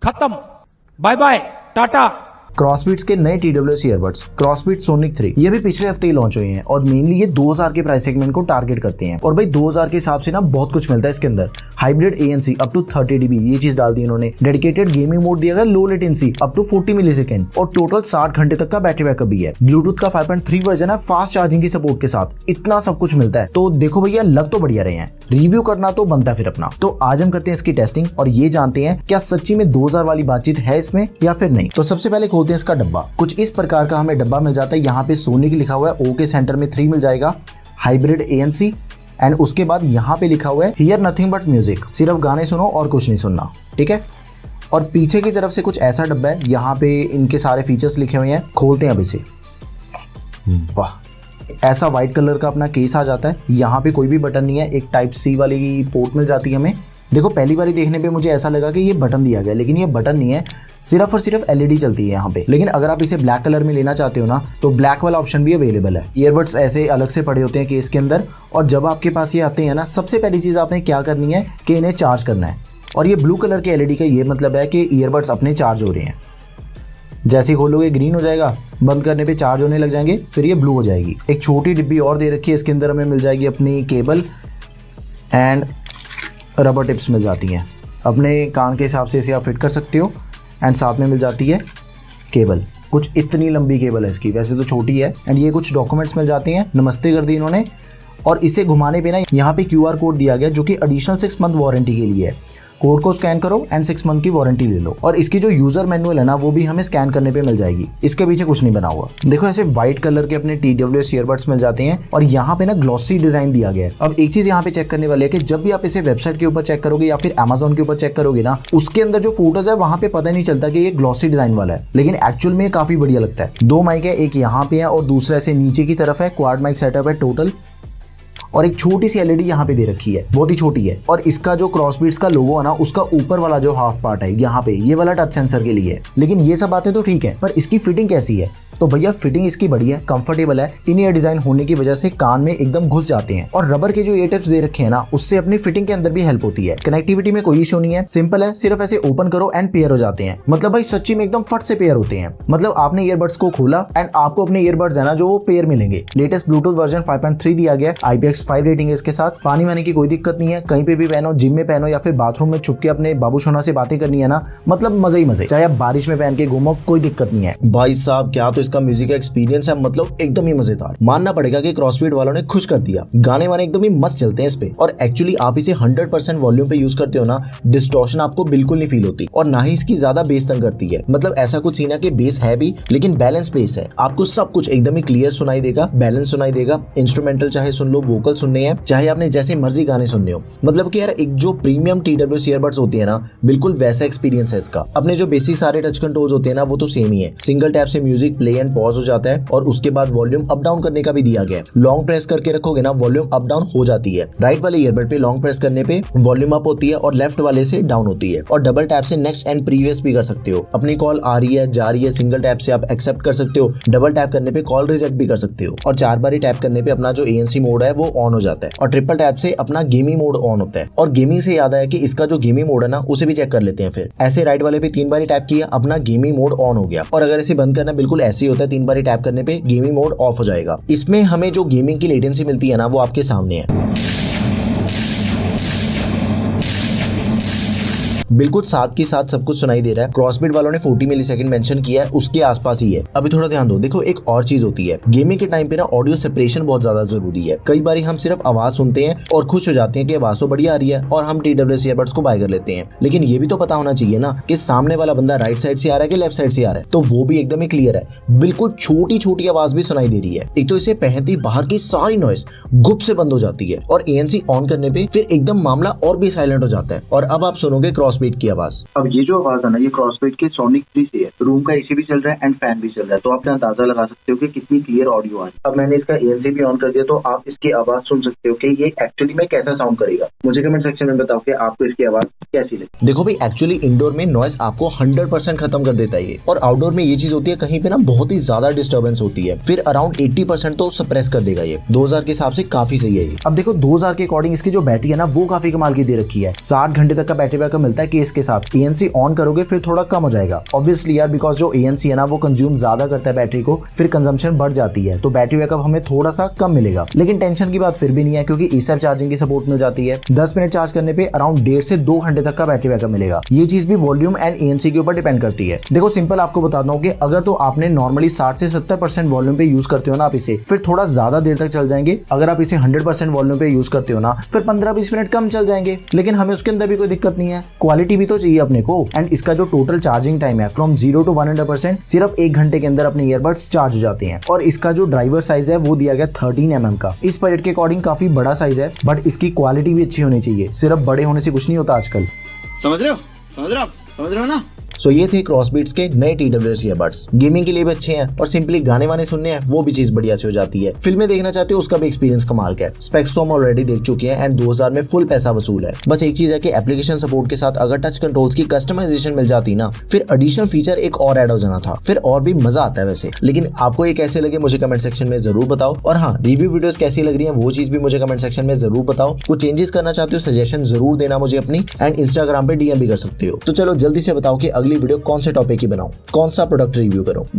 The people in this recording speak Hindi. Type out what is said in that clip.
खत्म, बाय बाय, टाटा। क्रॉसबीट्स के नए TWS ईयरबड्स क्रॉसबीट सोनिक 3 ये भी पिछले हफ्ते ही लॉन्च हुए हैं और मेनली ये 2000 के प्राइस सेगमेंट को टारगेट करते हैं। और भाई 2000 के हिसाब से ना बहुत कुछ मिलता है इसके अंदर। Hybrid ANC up to 30 dB ये चीज डाल दी इन्होंने। डेडिकेटेड गेमिंग मोड दिया गया, low latency up to 40 millisecond और टोटल 60 घंटे तक का बैटरी बैकअप भी है। ब्लूटूथ का 5.3 वर्जन है फास्ट चार्जिंग की सपोर्ट के साथ। इतना सब कुछ मिलता है तो देखो भैया लग तो बढ़िया रहे हैं, रिव्यू करना तो बनता है फिर अपना। तो आज हम करते हैं इसकी टेस्टिंग और ये जानते हैं क्या सच्ची में 2000 वाली बातचीत है इसमें या फिर नहीं। तो सबसे पहले खोलते हैं इसका डब्बा। कुछ इस प्रकार का हमें डब्बा मिल जाता है। यहाँ पे सोनी की लिखा हुआ है, ओ के सेंटर में 3 मिल जाएगा, हाइब्रिड ANC एंड उसके बाद यहाँ पे लिखा हुआ है हियर नथिंग बट म्यूजिक, सिर्फ गाने सुनो और कुछ नहीं सुनना, ठीक है। और पीछे की तरफ से कुछ ऐसा डब्बा है, यहाँ पे इनके सारे फीचर्स लिखे हुए हैं। खोलते हैं अब इसे। वाह, ऐसा व्हाइट कलर का अपना केस आ जाता है। यहाँ पे कोई भी बटन नहीं है, एक टाइप C वाली पोर्ट मिल जाती है हमें। देखो पहली बारी देखने पे मुझे ऐसा लगा कि ये बटन दिया गया, लेकिन ये बटन नहीं है, सिर्फ और सिर्फ LED चलती है यहाँ पे। लेकिन अगर आप इसे ब्लैक कलर में लेना चाहते हो ना तो ब्लैक वाला ऑप्शन भी अवेलेबल है। ईयरबड्स ऐसे अलग से पड़े होते हैं केस के अंदर और जब आपके पास ये आते हैं ना, सबसे पहली चीज़ आपने क्या करनी है कि इन्हें चार्ज करना है। और ये ब्लू कलर के LED का ये मतलब है कि ईयरबड्स अपने चार्ज हो रहे हैं। जैसे ही खोलोगे ग्रीन हो जाएगा, बंद करने पे चार्ज होने लग जाएंगे, फिर ये ब्लू हो जाएगी। एक छोटी डिब्बी और दे रखी है, इसके अंदर हमें मिल जाएगी अपनी केबल एंड रबर टिप्स मिल जाती हैं। अपने कान के हिसाब से इसे आप फिट कर सकते हो एंड साथ में मिल जाती है केबल। कुछ इतनी लंबी केबल है इसकी, वैसे तो छोटी है। एंड ये कुछ डॉक्यूमेंट्स मिल जाते हैं, नमस्ते कर दी इन्होंने। और इसे घुमाने पे ना यहाँ पे QR कोड दिया गया जो कि एडिशनल 6 मंथ वारंटी के लिए है। कोड को स्कैन करो एंड 6 मंथ की वारंटी ले लो। और इसकी जो यूजर मैनुअल है ना वो भी हमें स्कैन करने पे मिल जाएगी। इसके पीछे कुछ नहीं बना हुआ। देखो ऐसे व्हाइट कलर के अपने TWS ईयरबड्स मिल जाते हैं और यहाँ पे ना ग्लॉसी डिजाइन दिया गया है। अब एक चीज यहाँ पे चेक करने वाली है कि जब भी आप इसे वेबसाइट के ऊपर चेक करोगे या फिर Amazon के ऊपर चेक करोगे ना, उसके अंदर जो फोटोज है वहां पे पता नहीं चलता कि ये ग्लॉसी डिजाइन वाला है, लेकिन एक्चुअल में काफी बढ़िया लगता है। 2 माइक है, एक यहाँ पे है और दूसरा ऐसे नीचे की तरफ है। क्वाड माइक सेटअप है टोटल और एक छोटी सी LED यहाँ पे दे रखी है, बहुत ही छोटी है। और इसका जो क्रॉसबीट्स का लोगो है ना, उसका ऊपर वाला जो हाफ पार्ट है यहाँ पे, ये वाला टच सेंसर के लिए है। लेकिन ये सब बातें तो ठीक है, पर इसकी फिटिंग कैसी है? तो भैया फिटिंग इसकी बढ़िया है, कंफर्टेबल है। इन ईयर डिजाइन होने की वजह से कान में एकदम घुस जाते हैं। और रबर के जो ईयर टिप्स दे रखे हैं ना, उससे अपनी फिटिंग के अंदर भी हेल्प होती है। कनेक्टिविटी में कोई इशू नहीं है, सिंपल है, सिर्फ ऐसे ओपन करो एंड पेयर हो जाते हैं। मतलब भाई सच्ची में एकदम फट से पेयर होते हैं। मतलब आपने ईयरबड्स को खोला एंड आपको अपने ईयरबड्स है ना जो वो पेयर मिलेंगे। लेटेस्ट ब्लूटूथ वर्जन 5.3 दिया गया है, IPX5 रेटिंग है इसके साथ। पानी वाने की कोई दिक्कत नहीं है, कहीं पे भी पहनो, जिम में पहनो या फिर बाथरूम में छुप के अपने बाबू सोना से बातें करनी है ना, मतलब मजे ही मजे। चाहे आप बारिश में पहन के घूमो, कोई दिक्कत नहीं है। भाई साहब क्या तो इसका म्यूजिक एक्सपीरियंस है, मतलब एकदम ही मजेदार। मानना पड़ेगा कि क्रॉसबीट वालों ने खुश कर दिया। गाने वाने एकदम ही मस्त चलते हैं इस पे। और एक्चुअली आप इसे 100% वॉल्यूम पे यूज करते हो ना, डिस्टॉर्शन आपको बिल्कुल नहीं फील होती और ना ही इसकी ज्यादा बेस तंग करती है। मतलब ऐसा कुछ सीन है कि बेस है भी, लेकिन बैलेंस बेस है। आपको सब कुछ एकदम ही क्लियर सुनाई देगा, बैलेंस सुनाई देगा। इंस्ट्रूमेंटल चाहे सुन लो, वोकल सुनने हैं, चाहे आपने जैसे मर्जी गाने सुनने हो। मतलब कि यार एक जो प्रीमियम TWS ईयरबड्स होती है ना, बिल्कुल वैसा एक्सपीरियंस है इसका। अपने जो बेसिक सारे टच कंट्रोल्स होते हैं ना, वो तो सेम ही है। सिंगल टैप से म्यूजिक प्ले एंड पॉज हो जाता है और उसके बाद वॉल्यूम अप डाउन करने का भी दिया गया है। लॉन्ग प्रेस करके रखोगे ना, वॉल्यूम अप डाउन हो जाती है। राइट वाले ईयरबड पे लॉन्ग प्रेस करने पे वॉल्यूम अप होती है और लेफ्ट वाले से डाउन होती है। और डबल टैप से नेक्स्ट एंड प्रीवियस भी कर सकते हो। अपनी कॉल आ रही है, जा रही है, सिंगल टैप से आप एक्सेप्ट कर सकते हो। डबल टैप करने पे कॉल रिजेक्ट भी कर सकते हो। और 4 बारी टैप करने पे अपना जो ANC मोड है वो ऑन हो जाता है। और ट्रिपल टैप से अपना गेमिंग मोड ऑन होता है। और गेमिंग से याद आया कि इसका जो गेमिंग मोड है ना, उसे भी चेक कर लेते हैं। फिर ऐसे राइट वाले पे 3 बारी टैप किया, अपना गेमिंग मोड ऑन हो गया। और अगर इसे बंद करना, बिल्कुल ऐसे ही होता है, 3 बारी टैप करने पे गेमिंग मोड ऑफ हो जाएगा। इसमें हमें जो गेमिंग की लेटेंसी मिलती है ना, वो आपके सामने है। बिल्कुल साथ के साथ सब कुछ सुनाई दे रहा है। क्रॉसबीट वालों ने 40 मिलीसेकंड मेंशन किया है, उसके आसपास ही है। अभी थोड़ा ध्यान दो। देखो एक और चीज होती है, गेमिंग के टाइम पे ना ऑडियो सेपरेशन बहुत ज्यादा जरूरी है। कई बार हम सिर्फ आवाज सुनते हैं और खुश हो जाते हैं कि आवाज तो बढ़िया आ रही है और हम TWS ईयरबड्स को बाय कर लेते हैं। लेकिन ये भी तो पता होना चाहिए ना कि सामने वाला बंदा राइट साइड से आ रहा है कि लेफ्ट साइड से आ रहा है। तो वो भी एकदम ही क्लियर है, बिल्कुल छोटी छोटी आवाज भी सुनाई दे रही है। एक तो इसे पहनती बाहर की सारी नॉइस गुप से बंद हो जाती है और ANC ऑन करने पे फिर एकदम मामला और भी साइलेंट हो जाता है। और अब आप सुनोगे क्रॉसबीट की आवाज। अब ये जो आवाज है ना, ये क्रॉसबीट के सोनिक 3 से है। रूम का AC भी चल रहा है एंड फैन भी चल रहा है, तो आप अंदाजा लगा सकते हो कि कितनी क्लियर ऑडियो आ रही है। अब मैंने इसका ANC भी ऑन कर दिया, तो आप इसकी आवाज सुन सकते हो कि ये एक्चुअली में कैसा साउंड करेगा। मुझे कमेंट सेक्शन में बताओ कि आपको इसकी आवाज कैसी लगी। देखो भाई, एक्चुअली इंडोर में नॉइस आपको 100% खत्म कर देता है ये, और आउटडोर में ये चीज होती है कहीं पे ना बहुत ही ज्यादा डिस्टर्बेंस होती है, फिर अराउंड 80% तो सप्रेस कर देगा ये। 2000 के हिसाब से काफी सही है ये। अब देखो 2000 के अकॉर्डिंग इसकी जो बैटरी है ना, वो काफी कमाल की दे रखी है। 60 घंटे तक का बैटरी बैकअप मिलता है। है कि इसके साथ ANC ऑन करोगे फिर थोड़ा कम हो जाएगा ऑब्वियसली यार, बिकॉज जो ANC है ना वो कंज्यूम ज्यादा करता है बैटरी को, फिर कंजम्पशन बढ़ जाती है, तो बैटरी बैकअप हमें थोड़ा सा कम मिलेगा। लेकिन टेंशन की बात फिर भी नहीं है क्योंकि ई-सैप चार्जिंग की सपोर्ट मिल जाती है। 10 मिनट चार्ज करने पे अराउंड 1.5 से 2 घंटे तक का बैटरी बैकअप मिलेगा। ये चीज भी वॉल्यूम एंड ANC के ऊपर डिपेंड करती है। देखो सिंपल आपको बताता हूँ कि अगर तो आपने नॉर्मली 60 से 70% वॉल्यूम पे यूज करते हो ना आप इसे, फिर थोड़ा ज्यादा देर तक चल जाएंगे। अगर आप इसे 100% वॉल्यूम पे यूज करते हो ना, फिर 15-20 मिनट कम चल जाएंगे। लेकिन हमें उसके अंदर भी कोई दिक्कत नहीं है, क्वालिटी भी तो चाहिए अपने को। एंड इसका जो टोटल चार्जिंग टाइम है फ्रॉम 0 to 100% सिर्फ 1 घंटे के अंदर अपने ईयरबड्स चार्ज हो जाते हैं। और इसका जो ड्राइवर साइज है वो दिया गया 13 mm का। इस बजट के अकॉर्डिंग काफी बड़ा साइज है, बट इसकी क्वालिटी भी अच्छी होनी चाहिए। सिर्फ बड़े होने से कुछ नहीं होता आजकल। समझ रहे हो ना। सो ये थे क्रॉसबीट्स के नए TWS ईयरबड्स। गेमिंग के लिए भी अच्छे हैं और सिंपली गाने वाने सुनने हैं वो भी चीज बढ़िया से हो जाती है। फिल्में देखना चाहते हो उसका भी एक्सपीरियंस कमाल का है। स्पेक्स तो हम ऑलरेडी देख चुके हैं एंड 2000 में फुल पैसा वसूल है। बस एक चीज है कि एप्लीकेशन सपोर्ट के साथ अगर टच कंट्रोल्स की कस्टमाइजेशन मिल जाती ना, फिर एडिशनल फीचर एक और ऐड हो जाना था, फिर और भी मजा आता है वैसे। लेकिन आपको ये कैसे लगे मुझे कमेंट सेक्शन में जरूर बताओ। और हाँ, रिव्यू वीडियोस कैसी लग रही है वो चीज भी मुझे कमेंट सेक्शन में जरूर बताओ। कुछ चेंजेस करना चाहते हो सजेशन जरूर देना मुझे अपनी, एंड इंस्टाग्राम पे DM भी कर सकते हो। तो चलो जल्दी से बताओ कि अगली वीडियो कौन से टॉपिक की बनाऊं, कौन सा प्रोडक्ट रिव्यू करूं।